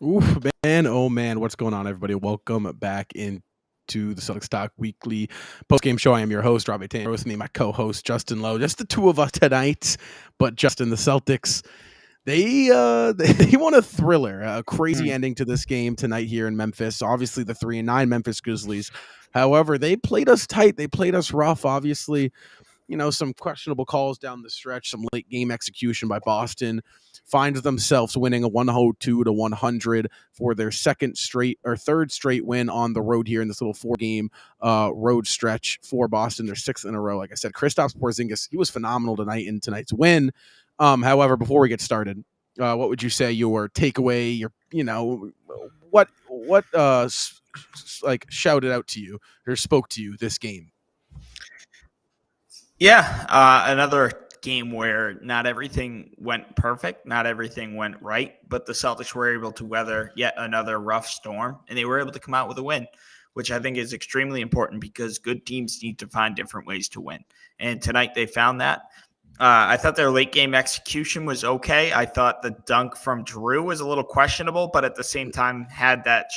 Oof, man. Oh, man. What's going on, everybody? Welcome back into the Celtics Talk Weekly post-game show. I am your host, Robbie Taylor. With me, my co-host, Justin Lowe. Just the two of us tonight. But Justin, the Celtics, they won a thriller, a crazy Mm. ending to this game tonight here in Memphis. Obviously, the 3-9 Memphis Grizzlies. However, they played us tight. They played us rough. Obviously, some questionable calls down the stretch, some late game execution by Boston, finds themselves winning a 102 to 100 for their second straight or third straight win on the road here in this little 4-game road stretch for Boston. Their sixth in a row. Like I said, Kristaps Porzingis, he was phenomenal tonight in tonight's win. However, before we get started, what would you say your takeaway, what like shouted out to you or spoke to you this game? Yeah, another game where not everything went perfect, not everything went right, but the Celtics were able to weather yet another rough storm, and they were able to come out with a win, which I think is extremely important because good teams need to find different ways to win. And tonight they found that. I thought their late game execution was okay. I thought the dunk from Drew was a little questionable, but at the same time, had that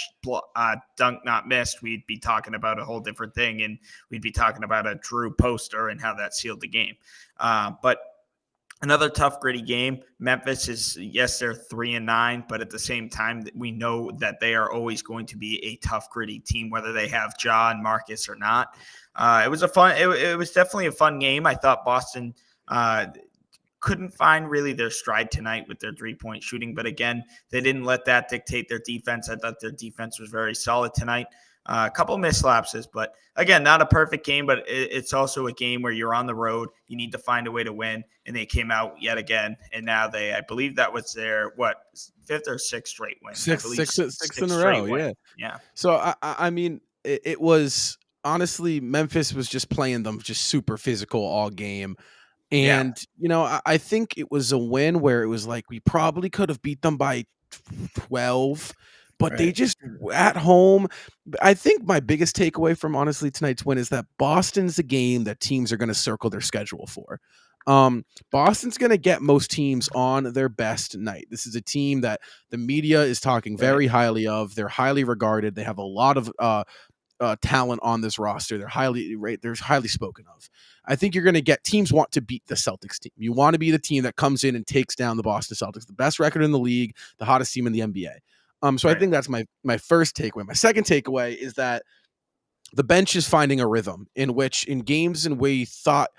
dunk not missed, we'd be talking about a whole different thing, and we'd be talking about a Drew poster and how that sealed the game. But another tough, gritty game. Memphis is, yes, they're 3-9, but at the same time, we know that they are always going to be a tough, gritty team, whether they have Ja and Marcus or not. It was it was definitely a fun game. I thought Boston couldn't find really their stride tonight with their 3-point shooting. But again, they didn't let that dictate their defense. I thought their defense was very solid tonight. A couple missed lapses, but again, not a perfect game, but it's also a game where you're on the road. You need to find a way to win, and they came out yet again. And now I believe that was their, fifth or sixth straight win? Six in a row. Yeah. Yeah. So I mean, it was honestly Memphis was just playing them just super physical all game. Yeah. And, I think it was a win where it was like we probably could have beat them by 12, but they Right. just at home. I think my biggest takeaway from honestly tonight's win is that Boston's a game that teams are going to circle their schedule for. Boston's going to get most teams on their best night. This is a team that the media is talking Right. very highly of. They're highly regarded. They have a lot of talent on this roster. They're highly spoken of. I think you're going to get teams want to beat the Celtics team. You want to be the team that comes in and takes down the Boston Celtics, the best record in the league, the hottest team in the NBA. So I Right. think that's my first takeaway. My second takeaway is that the bench is finding a rhythm in which in games in where you thought,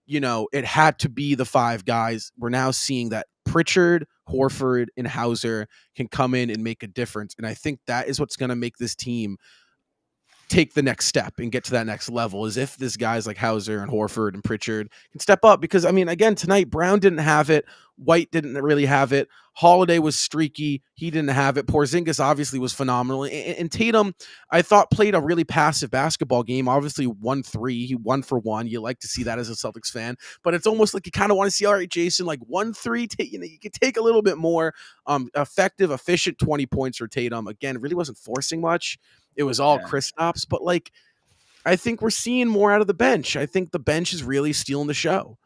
it had to be the five guys, we're now seeing that Pritchard, Horford, and Hauser can come in and make a difference. And I think that is what's going to make this team take the next step and get to that next level, is if this guys like Hauser and Horford and Pritchard can step up. Because I mean, again, tonight Brown didn't have it, White didn't really have it, Holiday was streaky, he didn't have it, Porzingis obviously was phenomenal, and Tatum I thought played a really passive basketball game. Obviously 1-3, he 1-for-1. You like to see that as a Celtics fan, but it's almost like you kind of want to see, all right, Jason, like 1-3, you could take a little bit more. Effective, efficient 20 points for Tatum. Again, really wasn't forcing much. It was all Yeah. Kristaps, but like I think we're seeing more out of the bench. I think the bench is really stealing the show.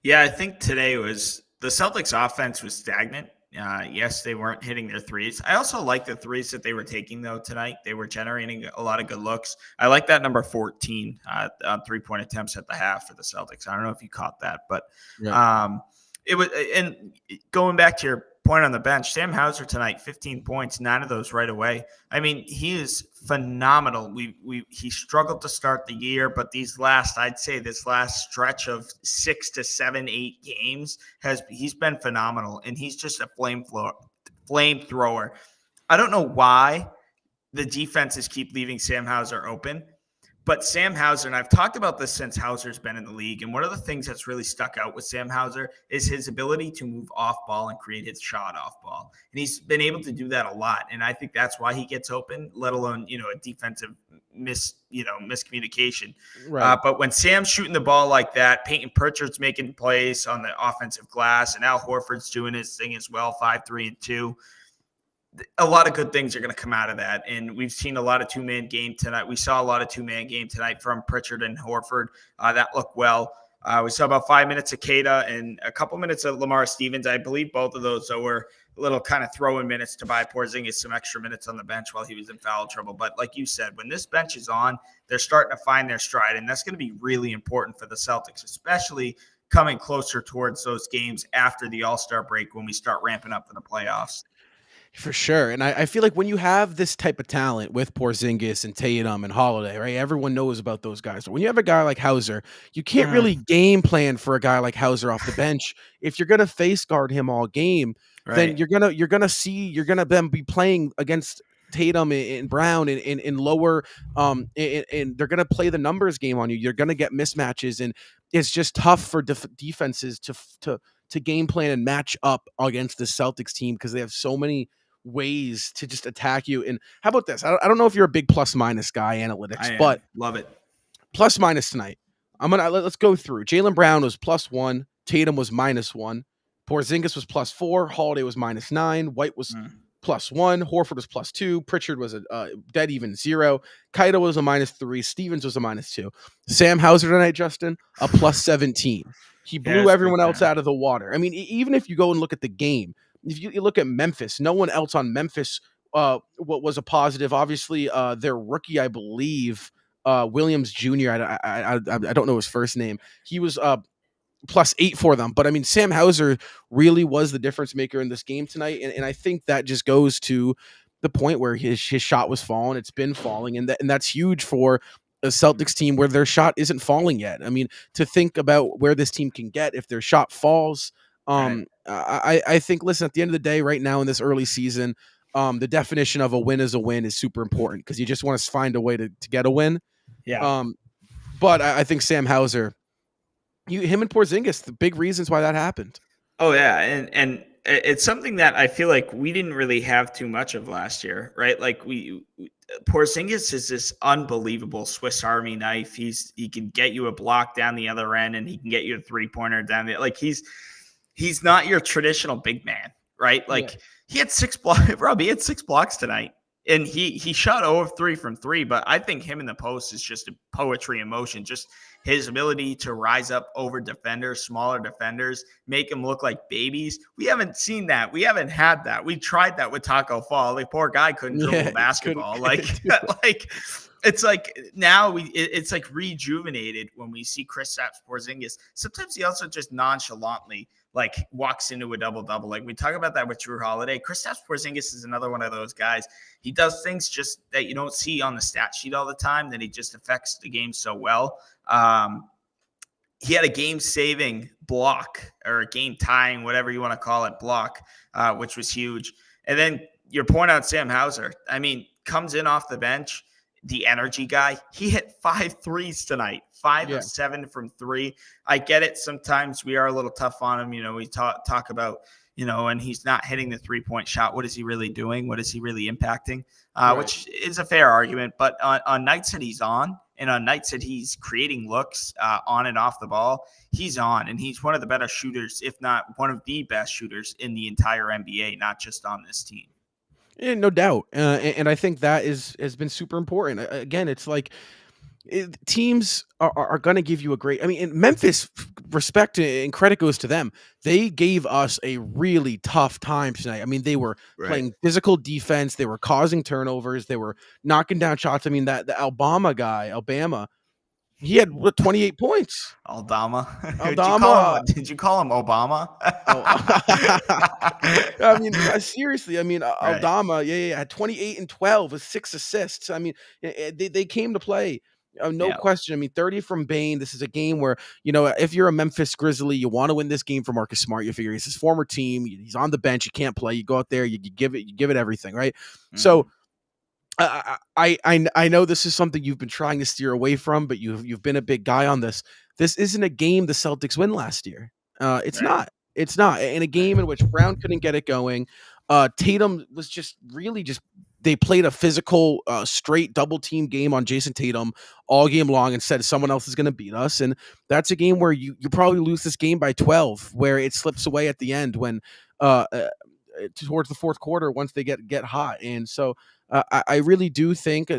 Yeah, I think today was the Celtics offense was stagnant. Yes, they weren't hitting their threes. I also like the threes that they were taking, though, tonight. They were generating a lot of good looks. I like that number 14 on 3-point attempts at the half for the Celtics. I don't know if you caught that, but Right. it was. And going back to your point on the bench, Sam Hauser tonight, 15 points, 9 of those right away. I mean, he is phenomenal. He struggled to start the year, but I'd say this last stretch of 6 to 7, 8 games he's been phenomenal, and he's just a flamethrower. I don't know why the defenses keep leaving Sam Hauser open. But Sam Hauser, and I've talked about this since Hauser's been in the league, and one of the things that's really stuck out with Sam Hauser is his ability to move off ball and create his shot off ball. And he's been able to do that a lot. And I think that's why he gets open, let alone, a defensive miscommunication. Right. But when Sam's shooting the ball like that, Peyton Pritchard's making plays on the offensive glass, and Al Horford's doing his thing as well, 5, 3, and 2. A lot of good things are going to come out of that. And we've seen a lot of two-man game tonight. We saw a lot of two-man game tonight from Pritchard and Horford. That looked well. We saw about 5 minutes of Kata and a couple minutes of Lamar Stevens. I believe both of those were little kind of throw in minutes to buy Porzingis some extra minutes on the bench while he was in foul trouble. But like you said, when this bench is on, they're starting to find their stride. And that's going to be really important for the Celtics, especially coming closer towards those games after the All-Star break when we start ramping up for the playoffs. For sure. And I feel like when you have this type of talent with Porzingis and Tatum and Holiday, right? Everyone knows about those guys. But when you have a guy like Hauser, you can't really game plan for a guy like Hauser off the bench. If you're gonna face guard him all game, then you're gonna then be playing against Tatum and Brown in lower and they're gonna play the numbers game on you. You're gonna get mismatches, and it's just tough for defenses to game plan and match up against the Celtics team because they have so many ways to just attack you. And how about this? I don't know if you're a big plus minus guy analytics, but love it. Plus minus tonight. Let's go through. Jaylen Brown was +1, Tatum was -1, Porzingis was +4, Holiday was -9, White was +1, Horford was +2, Pritchard was a dead even 0, Kaito was a -3, Stevens was a -2. Sam Hauser tonight, Justin, a +17. He blew everyone else out of the water. I mean, even if you go and look at the game, if you look at Memphis, no one else on Memphis what was a positive. Obviously, their rookie, I believe, Williams Jr. I don't know his first name. He was +8 for them. But I mean, Sam Hauser really was the difference maker in this game tonight. And I think that just goes to the point where his shot was falling. It's been falling. And that's huge for a Celtics team where their shot isn't falling yet. I mean, to think about where this team can get if their shot falls. I think, listen, at the end of the day, right now in this early season, the definition of a win is a win is super important because you just want to find a way to get a win. Yeah. But I think Sam Hauser, him and Porzingis, the big reasons why that happened. Oh yeah, and it's something that I feel like we didn't really have too much of last year, right? Like Porzingis is this unbelievable Swiss Army knife. He can get you a block down the other end, and he can get you a 3-pointer down the like. He's not your traditional big man, right? Like he had 6 blocks. Rob, he had 6 blocks tonight. And he shot 0 of 3 from 3, but I think him in the post is just a poetry in motion. Just his ability to rise up over defenders, smaller defenders, make them look like babies. We haven't seen that. We haven't had that. We tried that with Taco Fall. The poor guy couldn't dribble a basketball. It's like now it's like rejuvenated when we see Kristaps Porzingis. Sometimes he also just nonchalantly like walks into a double-double. Like we talk about that with Jrue Holiday. Kristaps Porzingis is another one of those guys. He does things just that you don't see on the stat sheet all the time, that he just affects the game so well. He had a game-saving block or a game-tying, whatever you want to call it, block, which was huge. And then your point on Sam Hauser, I mean, comes in off the bench, the energy guy. He hit 5 threes tonight. 5 of 7 from 3. I get it. Sometimes we are a little tough on him. You know, we talk about, you know, and he's not hitting the 3-point shot. What is he really doing? What is he really impacting? Which is a fair argument. But on nights that he's on, and on nights that he's creating looks on and off the ball, he's on. And he's one of the better shooters, if not one of the best shooters in the entire NBA, not just on this team. Yeah, no doubt. And I think that has been super important. Again, it's like, teams are going to give you a great. I mean, in Memphis, respect and credit goes to them. They gave us a really tough time tonight. I mean, they were playing physical defense. They were causing turnovers. They were knocking down shots. I mean, the Alabama, he had 28 points. Aldama. Did you call him Obama? I mean, seriously. I mean, Aldama, had 28 and 12 with 6 assists. I mean, they came to play. No question. I mean, 30 from Bane. This is a game where, you know, if you're a Memphis Grizzly, you want to win this game for Marcus Smart. You figure he's his former team. He's on the bench. You can't play. You go out there. You give it everything, right? Mm-hmm. So I know this is something you've been trying to steer away from, but you've been a big guy on this. This isn't a game the Celtics win last year. It's not. It's not. In a game in which Brown couldn't get it going, Tatum was just really just. They played a physical, straight double team game on Jason Tatum all game long and said someone else is going to beat us. And that's a game where you probably lose this game by 12, where it slips away at the end when towards the fourth quarter once they get hot. And so I really do think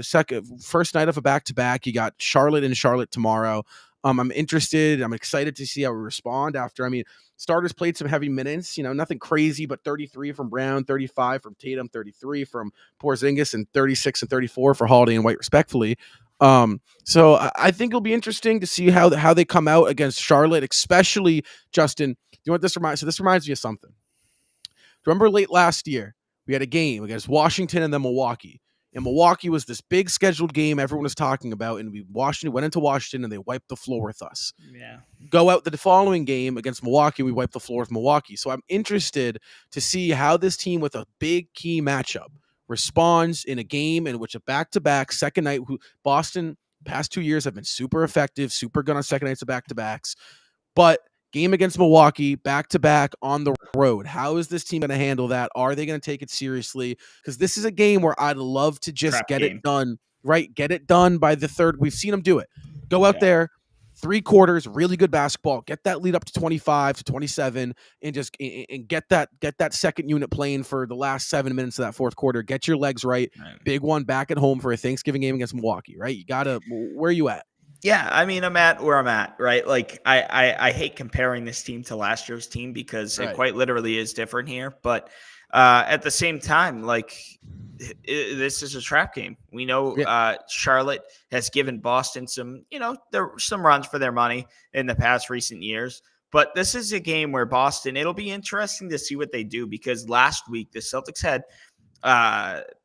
first night of a back-to-back, you got Charlotte tomorrow. I'm interested. I'm excited to see how we respond after. I mean, starters played some heavy minutes, nothing crazy, but 33 from Brown, 35 from Tatum, 33 from Porzingis, and 36 and 34 for Holiday and White, respectfully. So I think it'll be interesting to see how they come out against Charlotte, especially Justin. You know what this reminds? So this reminds me of something. Remember late last year, we had a game against Washington and then Milwaukee. And Milwaukee was this big scheduled game everyone was talking about, and we went into Washington and they wiped the floor with us. Yeah. Go out the following game against Milwaukee, we wiped the floor with Milwaukee. So I'm interested to see how this team with a big key matchup responds in a game in which a back-to-back second night. Boston past 2 years have been super effective, super good on second nights of back-to-backs, but game against Milwaukee, back-to-back on the road. How is this team going to handle that? Are they going to take it seriously? Because this is a game where I'd love to just get it done, right? Get it done by the third. We've seen them do it. Go out there, 3 quarters, really good basketball. Get that lead up to 25 to 27, and just get that second unit playing for the last 7 minutes of that fourth quarter. Get your legs right. Big one back at home for a Thanksgiving game against Milwaukee, right? You got to. Where are you at? Yeah, I mean, I'm at where I'm at, right? Like, I hate comparing this team to last year's team because it quite literally is different here. But at the same time, like, this is a trap game. We know Charlotte has given Boston some runs for their money in the past recent years. But this is a game where Boston, it'll be interesting to see what they do, because last week the Celtics had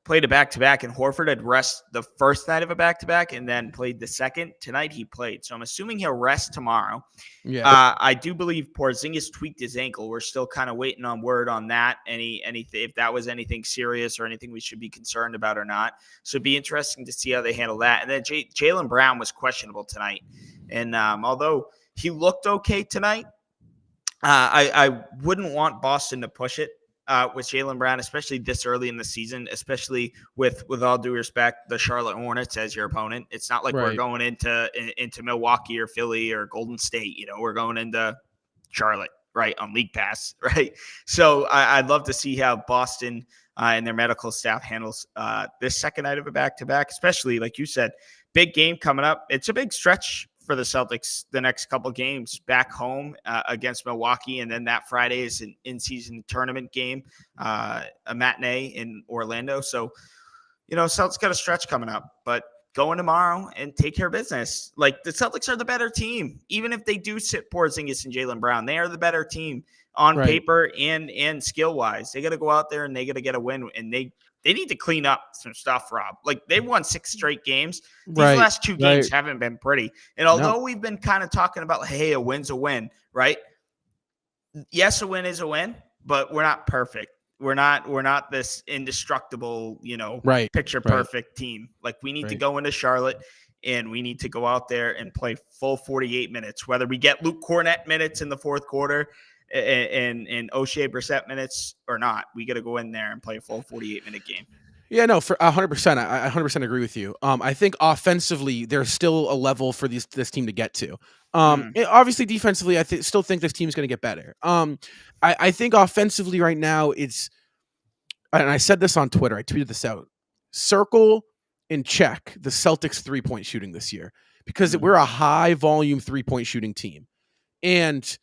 played a back-to-back, and Horford had rest the first night of a back-to-back and then played the second. Tonight he played. So I'm assuming he'll rest tomorrow. Yeah. I do believe Porzingis tweaked his ankle. We're still kind of waiting on word on that. Anything, if that was anything serious or anything we should be concerned about or not. So it'd be interesting to see how they handle that. And then Jaylen Brown was questionable tonight. And although he looked okay tonight, I wouldn't want Boston to push it with Jaylen Brown, especially this early in the season, especially with all due respect, the Charlotte Hornets as your opponent. It's not like we're going into Milwaukee or Philly or Golden State. We're going into Charlotte, right, on League Pass, right? So I'd love to see how Boston and their medical staff handles this second night of a back-to-back, especially, like you said, big game coming up. It's a big stretch for the Celtics the next couple games back home against Milwaukee, and then that Friday is an in-season tournament game, a matinee in Orlando. So, Celtics got a stretch coming up, but go in tomorrow and take care of business. Like, the Celtics are the better team. Even if they do sit Porzingis and Jaylen Brown, they are the better team on paper and skill-wise. They got to go out there and they got to get a win, and they need to clean up some stuff, Rob. Like, they've won 6 straight games. These last 2 games haven't been pretty. And although we've been kind of talking about, hey, a win's a win, right? Yes, a win is a win, but we're not perfect. We're not this indestructible, picture perfect team. Like, we need to go into Charlotte and we need to go out there and play full 48 minutes, whether we get Luke Cornett minutes in the fourth quarter and O'Shea Brissett minutes or not. We got to go in there and play a full 48-minute game. Yeah, no, for 100%. I 100% agree with you. I think offensively, there's still a level for this team to get to. Obviously, defensively, I still think this team's going to get better. I think offensively right now, and I said this on Twitter, I tweeted this out, circle and check the Celtics 3-point shooting this year, because we're a high volume 3-point shooting team. And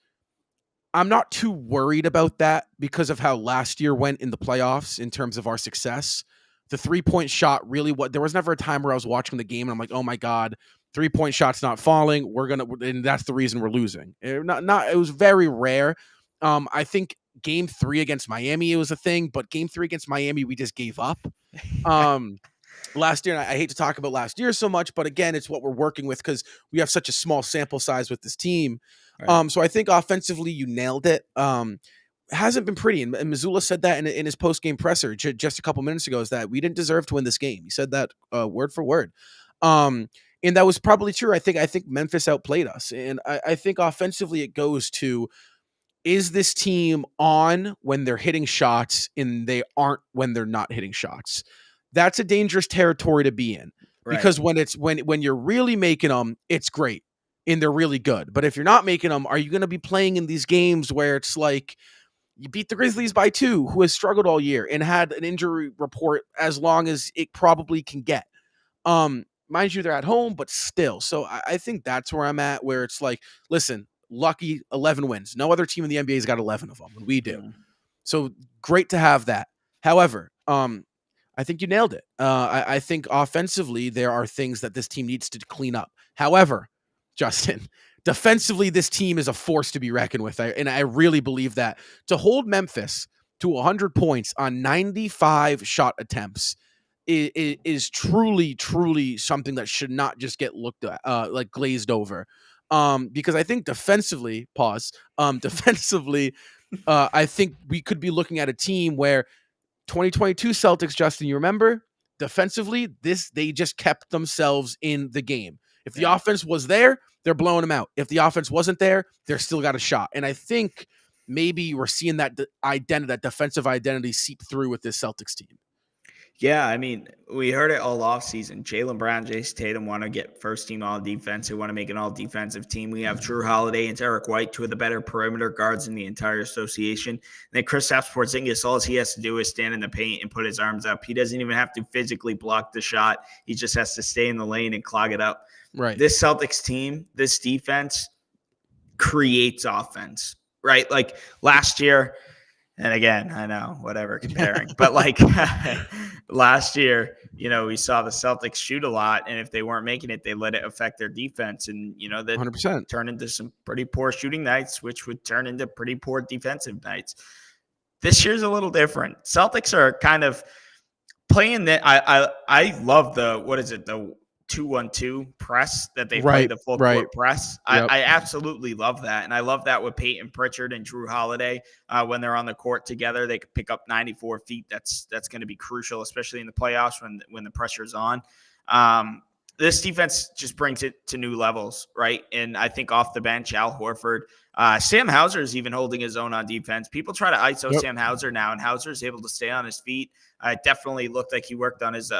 I'm not too worried about that because of how last year went in the playoffs in terms of our success. The 3-point shot really, there was never a time where I was watching the game and I'm like, oh my God, 3-point shot's not falling. And that's the reason we're losing. It was very rare. I think game 3 against Miami, it was a thing, but game 3 against Miami, we just gave up. Last year, and I hate to talk about last year so much, but again, it's what we're working with because we have such a small sample size with this team. So I think offensively, you nailed it. Hasn't been pretty, and Mazzulla said that in his post-game presser just a couple minutes ago, is that we didn't deserve to win this game. He said that word for word. And that was probably true. I think Memphis outplayed us. And I think offensively it goes to, is this team on when they're hitting shots and they aren't when they're not hitting shots? That's a dangerous territory to be in, because when you're really making them, it's great and they're really good. But if you're not making them, are you going to be playing in these games where it's like you beat the Grizzlies by 2, who has struggled all year and had an injury report as long as it probably can get? mind you, they're at home, but still. So I think that's where I'm at, where it's like, listen, lucky 11 wins. No other team in the NBA's got 11 of them, and we do. So great to have that. However, I think you nailed it. I think offensively, there are things that this team needs to clean up. However, Justin, defensively, this team is a force to be reckoned with. And I really believe that. To hold Memphis to 100 points on 95 shot attempts is truly, truly something that should not just get looked at, like glazed over. Because I think defensively, defensively, I think we could be looking at a team where 2022 Celtics, Justin, you remember? Defensively, they just kept themselves in the game. If the offense was there, they're blowing them out. If the offense wasn't there, they're still got a shot. And I think maybe we're seeing that identity, that defensive identity seep through with this Celtics team. Yeah, I mean, we heard it all offseason. Jaylen Brown, Jason Tatum want to get first team all defense. They want to make an all defensive team. We have Drew Holiday and Derek White, two of the better perimeter guards in the entire association. And then Kristaps Porzingis, all he has to do is stand in the paint and put his arms up. He doesn't even have to physically block the shot. He just has to stay in the lane and clog it up. Right. This Celtics team, this defense creates offense, right? Like last year, and again, I know, whatever, comparing. But like last year, we saw the Celtics shoot a lot. And if they weren't making it, they let it affect their defense. And, that 100% turned into some pretty poor shooting nights, which would turn into pretty poor defensive nights. This year's a little different. Celtics are kind of playing that. I love the 2-1-2 press that they play, the full court press. Yep. I absolutely love that. And I love that with Peyton Pritchard and Drew Holiday. When they're on the court together, they could pick up 94 feet. That's going to be crucial, especially in the playoffs when the pressure's on. This defense just brings it to new levels, right? And I think off the bench, Al Horford, Sam Hauser is even holding his own on defense. People try to ISO Sam Hauser now, and Hauser is able to stay on his feet. It definitely looked like he worked on his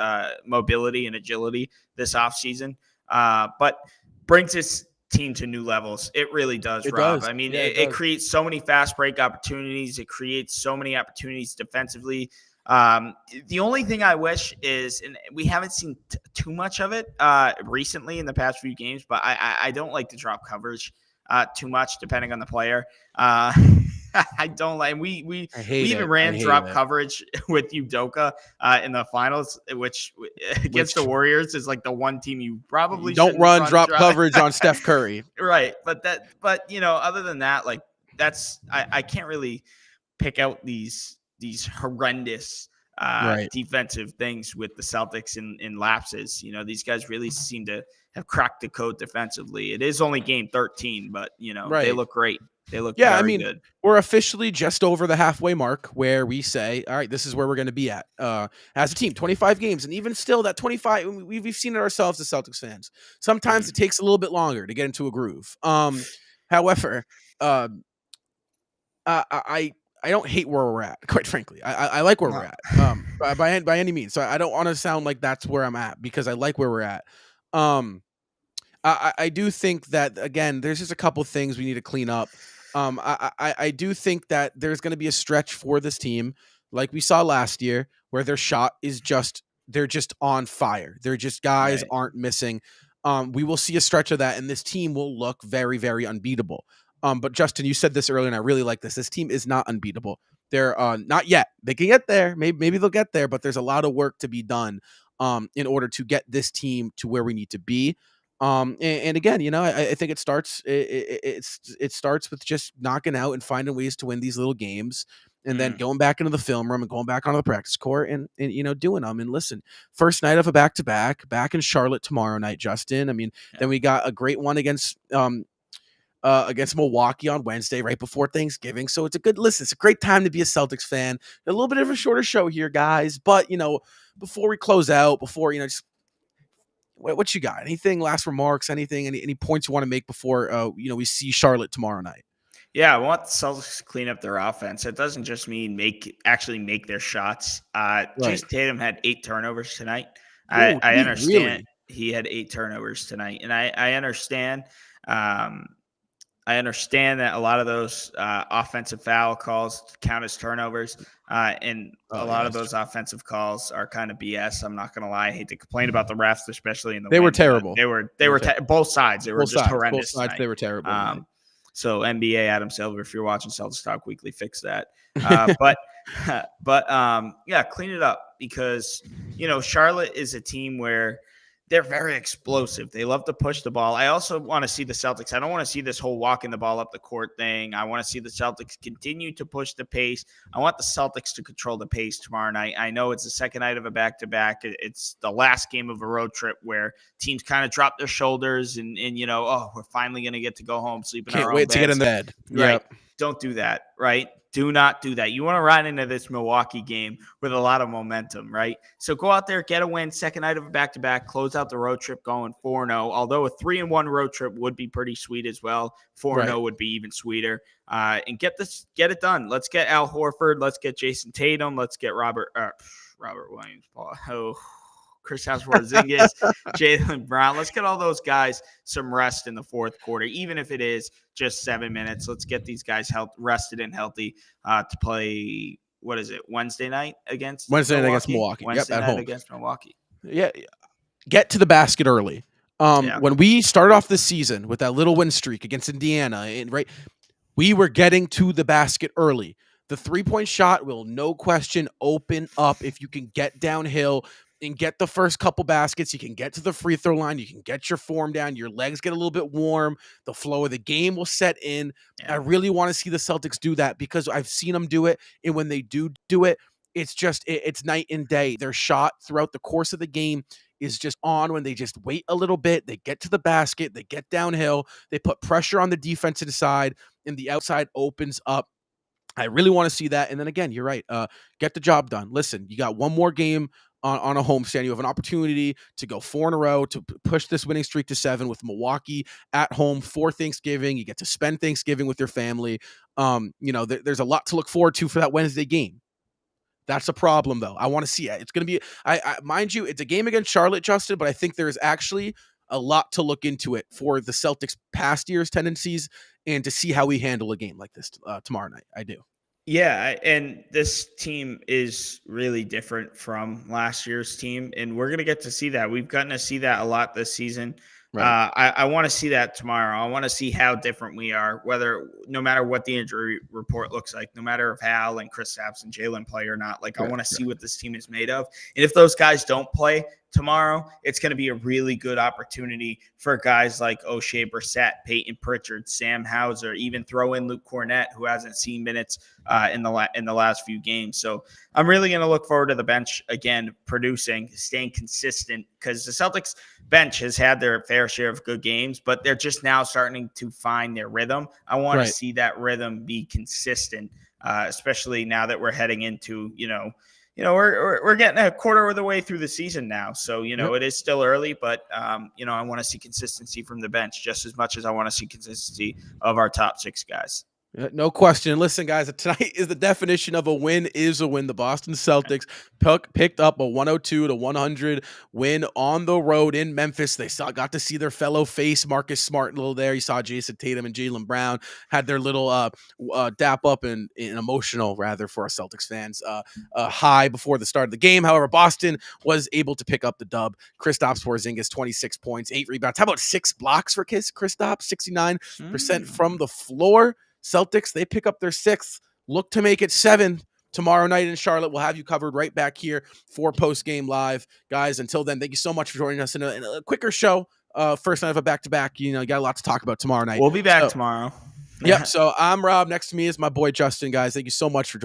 mobility and agility this offseason, but brings his team to new levels. It really does, Rob. I mean, it creates so many fast break opportunities. It creates so many opportunities defensively. The only thing I wish is, and we haven't seen too much of it recently in the past few games, but I don't like to drop coverage too much depending on the player. I don't like. We even ran drop coverage with Udoka in the finals, which against the Warriors is like the one team you probably don't run drop coverage on Steph Curry, right? But other than that, like I can't really pick out these horrendous defensive things with the Celtics in lapses. These guys really seem to have cracked the code defensively. It is only game 13, but they look great. They look very good. We're officially just over the halfway mark where we say, all right, this is where we're going to be at as a team. 25 games, and even still, that 25, we've seen it ourselves as Celtics fans. Sometimes it takes a little bit longer to get into a groove. However, I don't hate where we're at, quite frankly. I like where we're at by any means. So I don't want to sound like that's where I'm at, because I like where we're at. I do think that, again, there's just a couple things we need to clean up. I do think that there's going to be a stretch for this team, like we saw last year, where their shot is they're just on fire. They're just guys aren't missing. We will see a stretch of that, and this team will look very, very unbeatable. But Justin, you said this earlier, and I really like this. This team is not unbeatable. They're not yet. They can get there. Maybe they'll get there, but there's a lot of work to be done in order to get this team to where we need to be. And again, I think it starts with just knocking out and finding ways to win these little games, and then going back into the film room and going back onto the practice court and doing them. And listen, first night of a back in Charlotte tomorrow night, Justin. I mean, then we got a great one against Milwaukee on Wednesday, right before Thanksgiving. So it's a great time to be a Celtics fan. A little bit of a shorter show here, guys, but before we close out, just what you got? Anything, last remarks, anything, any points you want to make before we see Charlotte tomorrow night? Yeah, I want the Celtics to clean up their offense. It doesn't just mean actually make their shots. Jason Tatum had 8 turnovers tonight. I understand he had 8 turnovers tonight, and I understand I understand that a lot of those offensive foul calls count as turnovers, and a lot of those offensive calls are kind of BS. I'm not going to lie. I hate to complain about the refs, especially in the They were win, terrible. They were both sides. They were just horrendous. Both sides, they were terrible. So NBA Adam Silver, if you're watching Celtics Talk Weekly, fix that. But yeah, clean it up, because Charlotte is a team where they're very explosive. They love to push the ball. I also want to see the Celtics. I don't want to see this whole walking the ball up the court thing. I want to see the Celtics continue to push the pace. I want the Celtics to control the pace tomorrow night. I know it's the second night of a back-to-back. It's the last game of a road trip where teams kind of drop their shoulders and we're finally going to get to go home, sleep in our own beds. Can't wait to get in the bed. Right. Yep. Don't do that, right? Do not do that. You want to ride into this Milwaukee game with a lot of momentum, right? So go out there, get a win, second night of a back-to-back, close out the road trip going 4-0, although a 3-1 road trip would be pretty sweet as well. 4-0 would be even sweeter. And get it done. Let's get Al Horford. Let's get Jason Tatum. Let's get Robert Williams. Kristaps Porzingis, Jaylen Brown. Let's get all those guys some rest in the fourth quarter, even if it is just 7 minutes. Let's get these guys rested and healthy to play. What is it? Wednesday night against Milwaukee. Wednesday at night home against Milwaukee. Yeah, get to the basket early. When we started off this season with that little win streak against Indiana, we were getting to the basket early. The 3-point shot will, no question, open up if you can get downhill and get the first couple baskets. You can get to the free throw line. You can get your form down. Your legs get a little bit warm. The flow of the game will set in. Yeah. I really want to see the Celtics do that, because I've seen them do it. And when they do it, it's night and day. Their shot throughout the course of the game is just on. When they just wait a little bit, they get to the basket, they get downhill, they put pressure on the defensive side, and the outside opens up. I really want to see that. And then again, you're right. Get the job done. Listen, you got one more game on a homestand. You have an opportunity to go 4 in a row, to push this winning streak to 7 with Milwaukee at home for Thanksgiving. You get to spend Thanksgiving with your family. There's a lot to look forward to for that Wednesday game. That's a problem, though. I want to see it. It's going to be, mind you, it's a game against Charlotte, Justin, but I think there is actually a lot to look into it for the Celtics' past year's tendencies and to see how we handle a game like this tomorrow night. I do. Yeah, and this team is really different from last year's team, and we're going to get to see that. We've gotten to see that a lot this season. Right. I want to see that tomorrow. I want to see how different we are, no matter what the injury report looks like, no matter if Hal and Kristaps and Jaylen play or not. I want to see what this team is made of. And if those guys don't play tomorrow, it's going to be a really good opportunity for guys like O'Shea Brissett, Peyton Pritchard, Sam Hauser, even throw in Luke Cornett, who hasn't seen minutes in the last few games. So I'm really going to look forward to the bench again, producing, staying consistent, because the Celtics bench has had their fair share of good games, but they're just now starting to find their rhythm. I want to see that rhythm be consistent, especially now that we're heading into, we're getting a quarter of the way through the season now. So, it is still early, but, I want to see consistency from the bench just as much as I want to see consistency of our top 6 guys. No question. Listen, guys, tonight is the definition of a win is a win. The Boston Celtics picked up a 102-100 win on the road in Memphis. They got to see their fellow face, Marcus Smart, a little there. You saw Jason Tatum and Jaylen Brown had their little dap up and emotional, rather, for our Celtics fans, high before the start of the game. However, Boston was able to pick up the dub. Kristaps Porzingis, 26 points, 8 rebounds. How about 6 blocks for Kristaps? 69% from the floor. Celtics, they pick up their 6th, look to make it 7 tomorrow night in Charlotte. We'll have you covered right back here for post-game live. Guys, until then, thank you so much for joining us in a quicker show. First night of a back-to-back. You got a lot to talk about tomorrow night. We'll be back tomorrow. Yep, so I'm Rob. Next to me is my boy Justin, guys. Thank you so much for joining